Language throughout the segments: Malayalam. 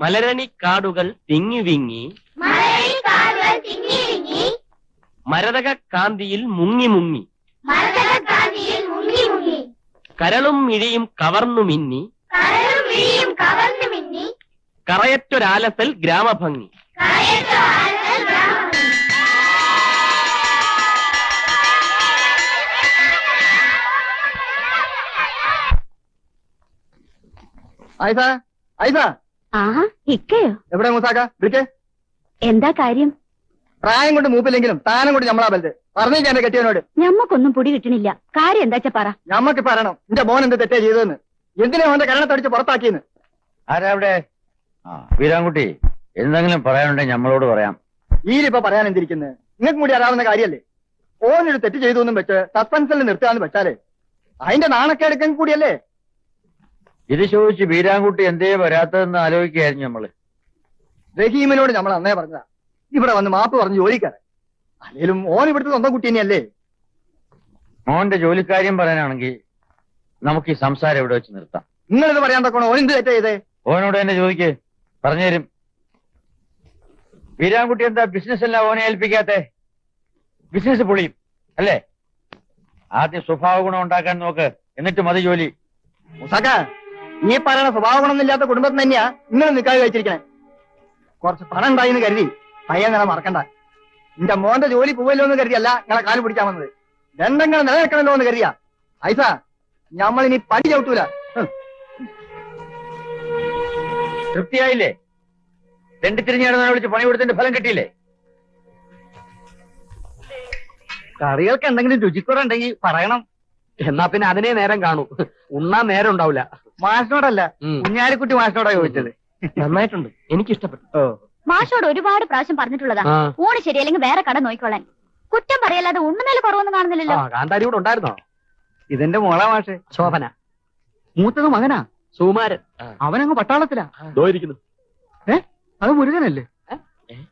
മലരണിക്കാടുകൾ തിങ്ങി വിങ്ങി മരതക കാന്തിയിൽ മുങ്ങി മുങ്ങി കരളും മിഴിയും കവർന്നു മിന്നി കറയറ്റൊരാലസൽ ഗ്രാമഭംഗി. എവിടെ മൂസാക്ക വിളിക്കേ? എന്താ കാര്യം? പ്രായം കൊണ്ട് മൂപ്പില്ലെങ്കിലും താനം കൊണ്ട് ഞമ്മളാ ബലത് പറഞ്ഞേക്കാൻ എന്റെ കെട്ടിയവനോട്. ഞമ്മക്കൊന്നും പൊടി കിട്ടണില്ല. കാര്യം എന്താ പറ. ഞമ്മക്ക് പറയണം എന്റെ മോൻ എന്ത് തെറ്റേ ചെയ്തതെന്ന്, എന്തിനാ അവന്റെ കരണത്തടിച്ച് പുറത്താക്കിയെന്ന്. ആരാ അവിടെ? വീരാൻകുട്ടി, എന്തെങ്കിലും പറയാനുണ്ടെങ്കിൽ ഞമ്മളോട് പറയാം. ഈരിപ്പോ പറയാൻ എന്തിരിക്കുന്നത്? നിങ്ങൾക്ക് കൂടി അറിയാവുന്ന കാര്യല്ലേ. ഓനൊരു തെറ്റ് ചെയ്തു എന്നും വെച്ച് സസ്പെൻസിൽ നിർത്തുകയെന്ന് വെച്ചാലേ അതിന്റെ നാണക്കേടുക്കാൻ കൂടിയല്ലേ. ഇത് ചോദിച്ച് വീരാൻകുട്ടി എന്തേ വരാത്തതെന്ന് ആലോചിക്കുകയായിരുന്നു ഞമ്മള്. റഹീമിനോട് നമ്മൾ അന്നേ പറഞ്ഞതാ ഇവിടെ വന്ന് മാപ്പ് പറഞ്ഞ് ജോലിക്കാരൻ. അല്ലേലും ഓൻ ഇവിടുത്തെ സ്വന്തം കുട്ടി തന്നെയല്ലേ. മോന്റെ ജോലിക്കാര്യം പറയാനാണെങ്കിൽ നമുക്ക് ഈ സംസാരം ഇവിടെ വെച്ച് നിർത്താം. നിങ്ങളിത് പറയാൻ തക്കണോ? ഓൻ എന്ത് തെറ്റാ ചെയ്തേ? ഓനോട് തന്നെ ചോദിക്ക്, പറഞ്ഞുതരും. വീരാൻകുട്ടി എന്താ ബിസിനസ് എല്ലാം ഓനെ ഏൽപ്പിക്കാത്തെ? ബിസിനസ് പൊളിയും അല്ലേ? ആദ്യം സ്വഭാവ ഗുണം ഉണ്ടാക്കാൻ നോക്ക്, എന്നിട്ട് മതി ജോലി. മുസാക്ക, ഈ പറയണ സ്വഭാവ ഗുണമൊന്നുമില്ലാത്ത കുടുംബത്തിന് തന്നെയാ നിങ്ങൾ നിൽക്കാതെ കഴിച്ചിരിക്കണേ. കുറച്ച് പണം ഉണ്ടായിന്ന് കരുതി പയ്യൻ നിങ്ങളെ മറക്കണ്ട. എന്റെ മോന്റെ ജോലി പോവല്ലോ എന്ന് കരുതിയല്ല നിങ്ങളെ കാല് പിടിക്കാൻ വന്നത്. രണ്ടെങ്ങനെ നിലനിൽക്കണല്ലോ എന്ന് കരുതിയാ. ഐസ, ഞമ്മളിനി പടി ചവിട്ടൂല. തൃപ്തിയായില്ലേ? രണ്ടിത്തിരിഞ്ഞാടുന്ന വിളിച്ച് പണി കൊടുത്തതിന്റെ ഫലം കിട്ടിയില്ലേ? കറികൾക്ക് എന്തെങ്കിലും രുചിക്കുറയുണ്ടെങ്കിൽ പറയണം. എന്നാ പിന്നെ അതിനെ നേരം കാണൂ, ഉണ്ണാൻ നേരം ഉണ്ടാവില്ല. മാഷിനോടല്ല, കുഞ്ഞാലിക്കുട്ടി മാഷിനോടാ ചോദിച്ചത്. നന്നായിട്ടുണ്ട്, എനിക്കിഷ്ടപ്പെട്ടു. മാഷോട് ഒരുപാട് പ്രാവശ്യം പറഞ്ഞിട്ടുള്ളതാ ഊണ് ശരിയല്ലെങ്കിൽ വേറെ കട നോക്കിക്കോളാൻ. കുറ്റം പറയല്ലാതെ ഉണ്ണുന്നേൽ കുറവൊന്നും കാണുന്നില്ലല്ലോ. കാന്താരി കൂടെ ഉണ്ടായിരുന്നോ? ഇതെന്റെ മോളാ മാഷെ, ശോഭന. മൂത്തത് മകനാ സുകുമാരൻ. അവനങ്ങ് പട്ടാളത്തിലാ. ഇരിക്കുന്നു. അത് മുരുകനല്ലേ?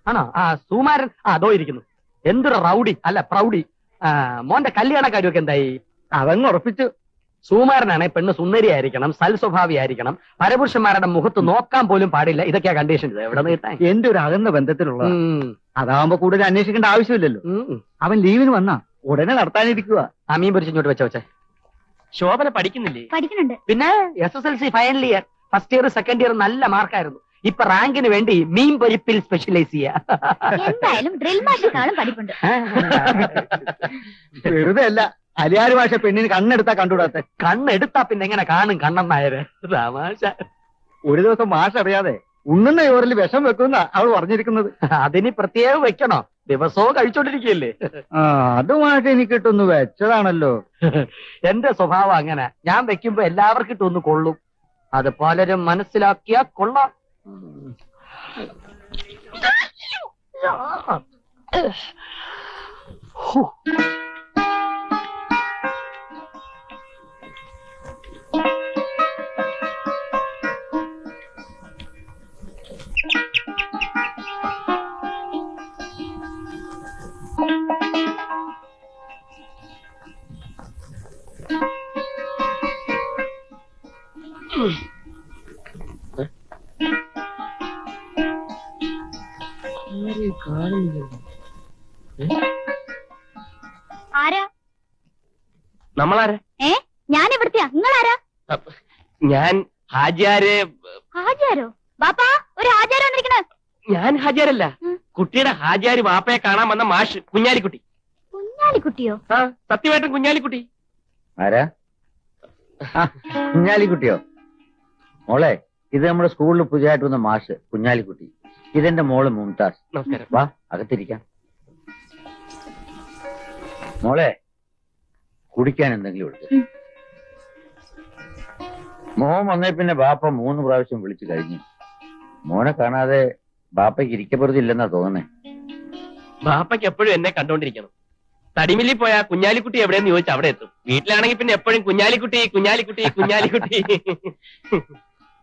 ആണോ? സുകുമാരൻ അതോ ഇരിക്കുന്നു. എന്തൊരു റൗഡി അല്ല പ്രൗഡി. മോന്റെ കല്യാണ കാര്യമൊക്കെ എന്തായി? അതങ്ങ് ഉറപ്പിച്ചു. സുകുമാരനാണെ പെണ്ണ് സുന്ദരിയായിരിക്കണം, സൽസ്വഭാവിയായിരിക്കണം, പരപുരുഷന്മാരുടെ മുഖത്ത് നോക്കാൻ പോലും പാടില്ല. ഇതൊക്കെയാ കണ്ടീഷൻ. എവിടെ നിന്ന് കിട്ടാൻ? എന്റെ ഒരു അകന്ന ബന്ധത്തിലുള്ള. അതാവുമ്പോ കൂടുതൽ അന്വേഷിക്കേണ്ട ആവശ്യമില്ലല്ലോ. അവൻ ലീവിന് വന്നാ ഉടനെ നടത്താനിരിക്കുക. മീൻ പൊരിച്ചിങ്ങോട്ട് വെച്ചേ. ശോഭന പഠിക്കുന്നില്ലേ? പഠിക്കുന്നുണ്ട്. പിന്നെ SSLC final year, first year second year നല്ല മാർക്കായിരുന്നു. ഇപ്പൊ റാങ്കിന് വേണ്ടി മീൻ പൊരിപ്പിൽ സ്പെഷ്യലൈസ് ചെയ്യാ. എന്തായാലും ഡ്രിൽ മാഷിനെക്കാളും പഠിപ്പുണ്ട്. വെറുതെ അല്ല, അലിയാര് ഭാഷ പെണ്ണിന് കണ്ണെടുത്താ കണ്ടുകൂടാത്ത. കണ്ണെടുത്താ പിന്നെ എങ്ങനെ കാണും കണ്ണൻ നായര്? തമാശ. ഒരു ദിവസം മാഷ് അറിയാതെ ഉണ്ണുന്ന ചോറിൽ വിഷം വെക്കുന്ന അവൾ പറഞ്ഞിരിക്കുന്നത്. അതിന് പ്രത്യേകം വെക്കണോ? ദിവസവും കഴിച്ചോണ്ടിരിക്കുകയല്ലേ. അത് മാഷ് എനിക്കിട്ടൊന്ന് വെച്ചതാണല്ലോ. എന്റെ സ്വഭാവം അങ്ങനെ. ഞാൻ വെക്കുമ്പോ എല്ലാവർക്കും ഇട്ടൊന്ന് കൊള്ളും. അത് പലരും മനസ്സിലാക്കിയാ കൊള്ളാം. ആരാ? നമ്മളാരാ? ഞാൻ ഇവിടുത്തെയാ. നിങ്ങളാരാ? ഞാൻ ഹാജിയാര്. ഹാജിയാരോ? ബാപ്പാ, ഒരു ഹാജിയാരോ വന്നിരിക്കണേ. ഞാൻ ഹാജിയാരല്ല, കുട്ടിയുടെ ഹാജിയാര് വാപ്പയെ കാണാൻ വന്ന മാഷ് കുഞ്ഞാലിക്കുട്ടി. കുഞ്ഞാലിക്കുട്ടിയോ? സത്യമായിട്ടും കുഞ്ഞാലിക്കുട്ടി. ആരാ? കുഞ്ഞാലിക്കുട്ടിയോ? മോളെ, ഇത് നമ്മുടെ സ്കൂളിൽ പുതിയതായിട്ട് വന്ന മാഷ് കുഞ്ഞാലിക്കുട്ടി. ഇതെന്റെ മോള് മുംതാസ്. നമസ്കാരം. വാ, അകത്തിരിക്കാം. മോളെ, കുടിക്കാൻ എന്തെങ്കിലും എടുത്ത്. മോൻ വന്നേ പിന്നെ ബാപ്പ 3 പ്രാവശ്യം വിളിച്ചു കഴിഞ്ഞു. മോനെ കാണാതെ ബാപ്പയ്ക്ക് ഇരിക്കപ്പുറത്തില്ലെന്നാ തോന്നണേ. ബാപ്പയ്ക്ക് എപ്പോഴും എന്നെ കണ്ടോണ്ടിരിക്കണം. തടിമില്ലിൽ പോയാ കുഞ്ഞാലിക്കുട്ടി എവിടെയെന്ന് ചോദിച്ചാൽ അവിടെ എത്തും. വീട്ടിലാണെങ്കിൽ പിന്നെ എപ്പോഴും കുഞ്ഞാലിക്കുട്ടി കുഞ്ഞാലിക്കുട്ടി കുഞ്ഞാലിക്കുട്ടി.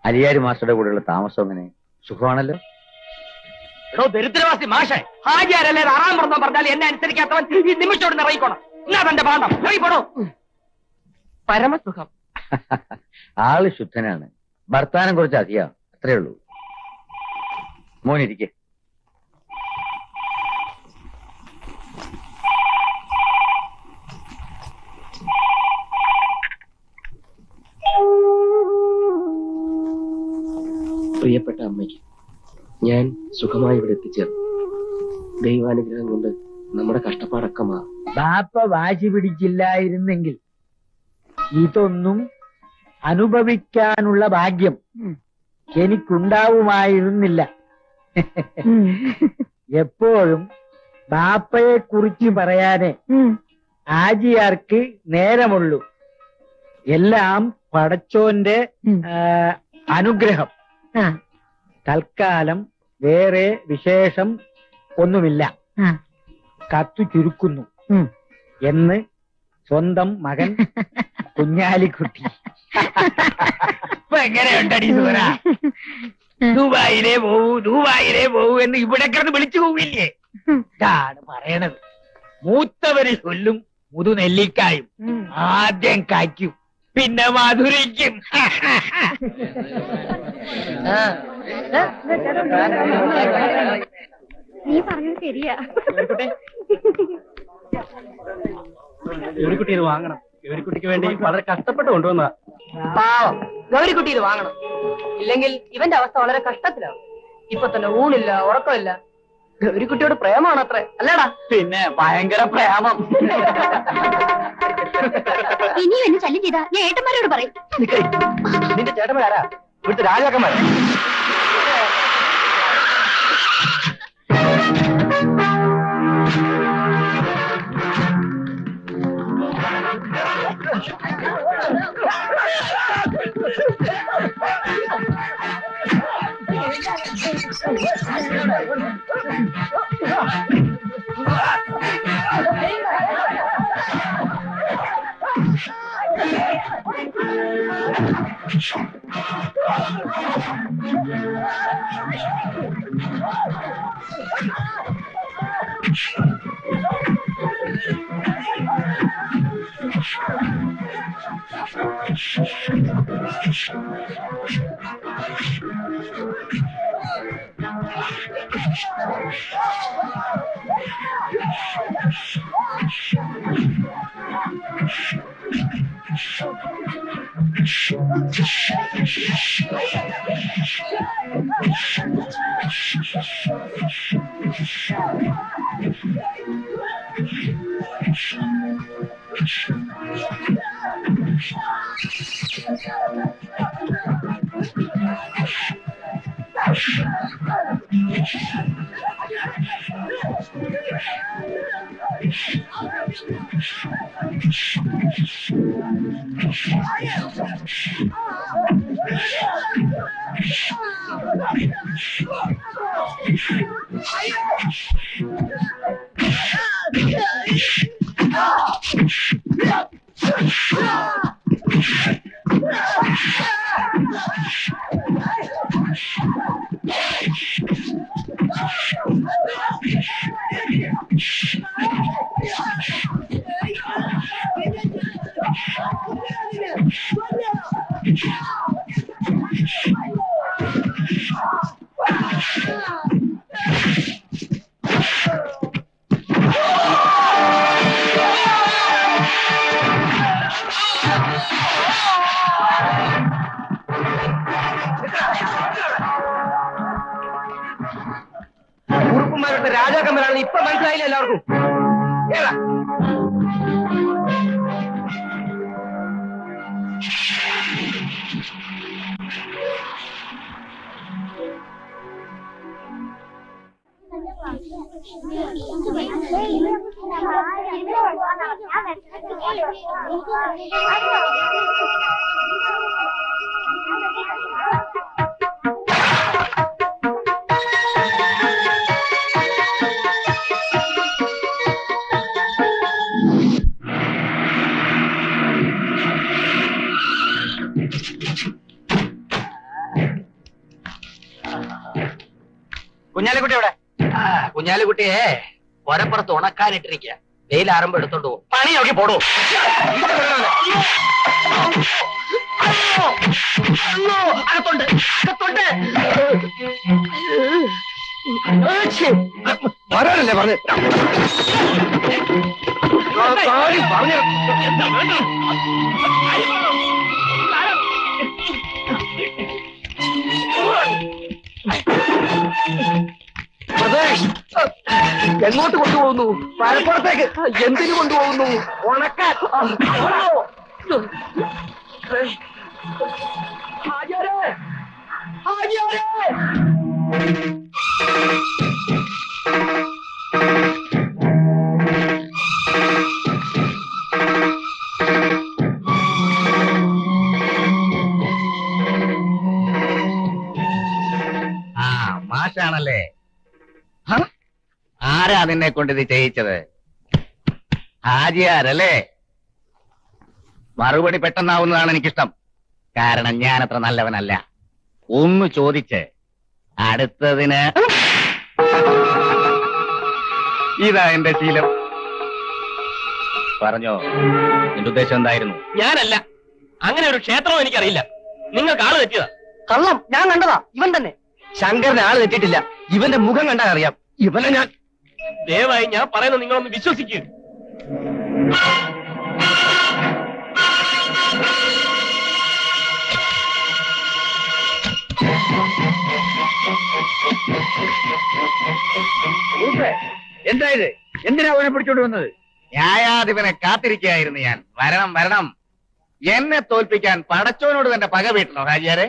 അലിയാരി മാസ്റ്ററുടെ കൂടെയുള്ള താമസം എങ്ങനെ? സുഖമാണല്ലോ? എടോ ദരിദ്രവാസി മാഷേ, ഹാജിയാരല്ലേ ആറാം പുറത്തോ പറഞ്ഞാൽ എന്നെ അനുസരിക്കാത്തവൻ ഈ നിമിഷോട് ഇറങ്ങിക്കോണം. എന്നാ തന്റെ പാണ്ഡം ഇറങ്ങിപ്പോടോ. പരമസുഖം. ആള് ശുദ്ധനാണ്, വർത്താനം കുറച്ച് അധികം, അത്രേ ഉള്ളൂ. മോനിരിക്കെ. പ്രിയപ്പെട്ട അമ്മയ്ക്ക് ഞാൻ സുഖമായി ഇവിടെ എത്തിച്ചേർന്നു. ദൈവാനുഗ്രഹം കൊണ്ട് നമ്മുടെ കഷ്ടപ്പാടൊക്കെ മാറും. ബാപ്പ വാശി പിടിച്ചില്ലായിരുന്നെങ്കിൽ ഇതൊന്നും അനുഭവിക്കാനുള്ള ഭാഗ്യം എനിക്കുണ്ടാവുമായിരുന്നില്ല. എപ്പോഴും ബാപ്പയെ കുറിച്ച് പറയാനേ ആജിയാർക്ക് നേരമുള്ളൂ. എല്ലാം പടച്ചോന്റെ അനുഗ്രഹം. തൽക്കാലം വേറെ വിശേഷം ഒന്നുമില്ല. കത്തു ചുരുക്കുന്നു എന്ന് സ്വന്തം മകൻ കുഞ്ഞാലിക്കുട്ടി. ഇപ്പൊ എങ്ങനെയുണ്ടടി സൂര? ദുബായിലേ പോവൂ എന്ന് ഇവിടെ കിടന്ന് വിളിച്ചു പോവില്ലേ? ഇതാണ് പറയണത്. മൂത്തവര് ചൊല്ലും മുതുനെല്ലിക്കായും ആദ്യം കായ്ക്കും പിന്നെ മധുരയ്ക്കും. നീ പറഞ്ഞത് ശരിയാ. ഗൗരിക്കുട്ടി ഇത് വാങ്ങണം. ഗൗരിക്കുട്ടിക്ക് വേണ്ടി വളരെ കഷ്ടപ്പെട്ട് കൊണ്ടുവന്ന പാവം ഗൗരിക്കുട്ടി ഇത് വാങ്ങണം. ഇല്ലെങ്കിൽ ഇവന്റെ അവസ്ഥ വളരെ കഷ്ടത്തിലാവും. ഇപ്പൊ തന്നെ ഊണില്ല, ഉറക്കമില്ല. ഗൗരിക്കുട്ടിയോട് പ്രേമാണ് അത്ര, അല്ലടാ? പിന്നെ ഭയങ്കര പ്രേമം. ഇനിയും എന്നെ ശല്യം ചെയ്താ ഞാൻ ഏട്ടന്മാരോട് പറയും. നിന്റെ ചേട്ടന്മാരാ? ഇവിടുത്തെ രാജാക്കന്മാരാ? ഉറുപ്പന്മാരുടെ രാജാക്കന്മാരാണെന്ന് ഇപ്പൊ മനസ്സിലായില്ല എല്ലാവർക്കും. കുഞ്ഞാലിക്കുട്ടി എവിടെ? കുഞ്ഞാലിക്കുട്ടിയെ ഒരപ്പുറത്ത് ഉണക്കാനിട്ടിരിക്കുക. വെയിലാറുമ്പോ എടുത്തോണ്ട് പോകും. പണി നോക്കി പോടൂ. അകത്തുണ്ട്. വരാനല്ലേ പറഞ്ഞു പറഞ്ഞു പ്രദേശ് എങ്ങോട്ട് കൊണ്ടുപോകുന്നു? മലപ്പുറത്തേക്ക്. എന്തിനു കൊണ്ടുപോകുന്നു? ഉണക്കാൻ. ഹാജിയാരെ! ഹാജിയാരെ! മാഷാണല്ലേ? ആരാ നിന്നെ കൊണ്ട് ഇത് ചെയ്യിച്ചത്? ഹാജിയാരല്ലേ? മറുപടി പെട്ടെന്നാവുന്നതാണ് എനിക്കിഷ്ടം. കാരണം ഞാൻ അത്ര നല്ലവനല്ല. ഒന്ന് ചോദിച്ച് അടുത്തതിന് ഇതാ എന്റെ ശീലം. പറഞ്ഞോ, നിന്റെ ഉദ്ദേശം എന്തായിരുന്നു? ഞാനല്ല, അങ്ങനെ ഒരു ക്ഷേത്രവും എനിക്കറിയില്ല. നിങ്ങൾക്ക് ആള് തെറ്റിയതാ. കള്ളം. ഞാൻ കണ്ടതാ. ഇവൻ തന്നെ. ശങ്കരന് ആള് തെറ്റിയിട്ടില്ല. ഇവന്റെ മുഖം കണ്ടാൽ അറിയാം. ഇവനെ ഞാൻ ദയവായി ഞാൻ പറയുന്നത് നിങ്ങളൊന്ന് വിശ്വസിക്കൂ. എന്താ ഇത്? എന്തിനാ അവനെ പിടിച്ചോണ്ട് വന്നത്? ന്യായാധിപനെ കാത്തിരിക്കുകയായിരുന്നു ഞാൻ. വരണം വരണം. എന്നെ തോൽപ്പിക്കാൻ പടച്ചോനോട് തന്റെ പക വീട്ടണോ ഹാജിയാരെ?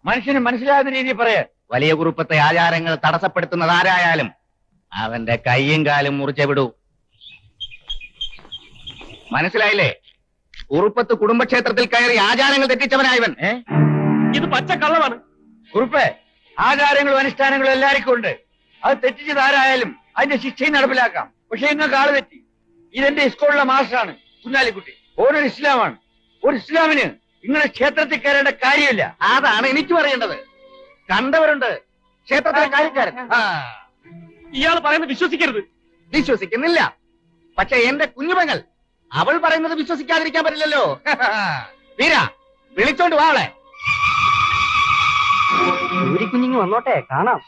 മനുഷ്യന് മനസ്സിലാകുന്ന രീതിയിൽ പറയാ. വലിയ കുറുപ്പത്തെ ആചാരങ്ങൾ തടസ്സപ്പെടുത്തുന്നത് ആരായാലും അവന്റെ കയ്യും കാലും മുറിച്ചേ വിടൂ. മനസ്സിലായില്ലേ? കുറുപ്പത്ത് കുടുംബക്ഷേത്രത്തിൽ കയറി ആചാരങ്ങൾ തെറ്റിച്ചവനായവൻ. ഇത് പച്ചക്കള്ളമാണ്. കുറുപ്പേ, ആചാരങ്ങളും അനുഷ്ഠാനങ്ങളും എല്ലാവർക്കും ഉണ്ട്. അത് തെറ്റിച്ചത് ആരായാലും അതിന്റെ ശിക്ഷയും നടപ്പിലാക്കാം. പക്ഷെ ഇന്നൊക്കെ ആള് തെറ്റി. ഇതെന്റെ സ്കൂളിലെ മാസ്റ്ററാണ് കുഞ്ഞാലിക്കുട്ടി. ഓരോ ഇസ്ലാമാണ്. ഒരു ഇസ്ലാമിന് ഇങ്ങനെ ക്ഷേത്രത്തിൽ കയറേണ്ട കാര്യമില്ല. അതാണ് എനിക്ക് പറയേണ്ടത്. കണ്ടവരുണ്ട് ക്ഷേത്രത്തിലെ കാര്യക്കാരൻ. ഇയാൾ പറയുന്നത് വിശ്വസിക്കരുത്. വിശ്വസിക്കുന്നില്ല. പക്ഷെ എന്റെ കുഞ്ഞുമകൾ, അവൾ പറയുന്നത് വിശ്വസിക്കാതിരിക്കാൻ പറ്റില്ലല്ലോ. വീര, വിളിച്ചോണ്ട് വാളെ. കുഞ്ഞിങ്ങ് വന്നോട്ടെ, കാണാം.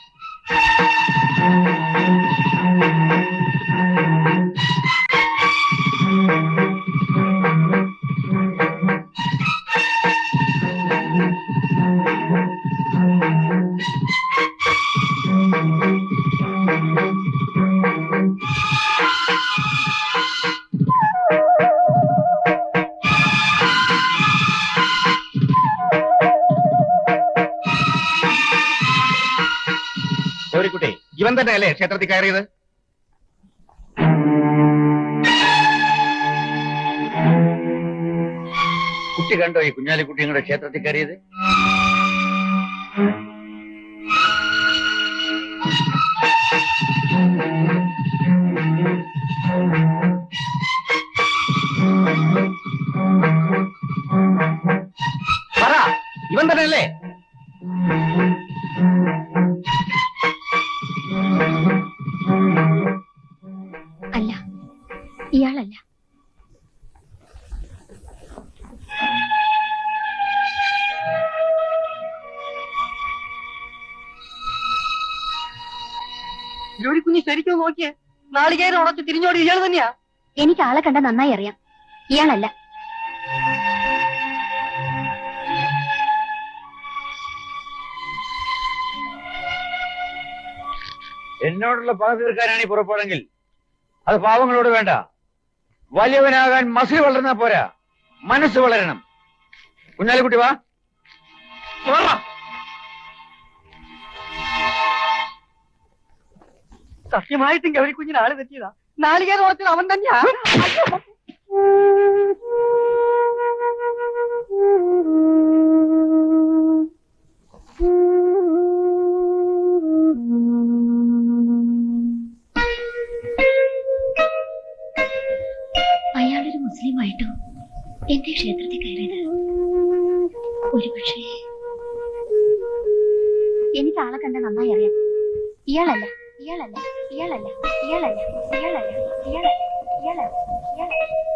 ഗൗരിക്കുട്ടി, ഇവൻ തന്നെയല്ലേ ക്ഷേത്രത്തിൽ കയറിയത്? കുട്ടി കണ്ടോ ഈ കുഞ്ഞാലിക്കുട്ടി നിങ്ങളുടെ ക്ഷേത്രത്തിൽ കയറിയത്? പറ, ഇവൻ തന്നെയല്ലേ? അല്ല, ഇയാളല്ല. ജോലി കുഞ്ഞ് ശരിക്കും നോക്കിയേ. നാളികേരം ഉടച്ച് തിരിഞ്ഞോടി ഇയാൾ തന്നെയാ. എനിക്ക് ആളെ കണ്ട നന്നായി അറിയാം. ഇയാളല്ല. എന്നോടുള്ള പക തീർക്കാനാണ് ഈ പുറപ്പാടെങ്കിൽ അത് പാവങ്ങളോട് വേണ്ട. വലിയവനാകാൻ മസിൽ വളർന്നാ പോരാ, മനസ്സ് വളരണം. കുഞ്ഞാലിക്കുട്ടി വാ. സത്യമായിട്ടും ഗൗരി കുഞ്ഞിന് ആള് തെറ്റിയതാ. നാളികേരം ഉടച്ചത് അവൻ തന്നെയാ. അയാളൊരു മുസ്ലിമായിട്ടോ എന്റെ ക്ഷേത്രത്തിൽ കയറിയത് ഒരുപക്ഷേ എനിക്ക് ആളെ കണ്ട നന്നായി അറിയാം. ഇയാളല്ല, ഇയാളല്ല, ഇയാളല്ല, ഇയാളല്ല, ഇയാളല്ല, ഇയാളല്ല, ഇയാളല്ല, ഇയാളല്ല.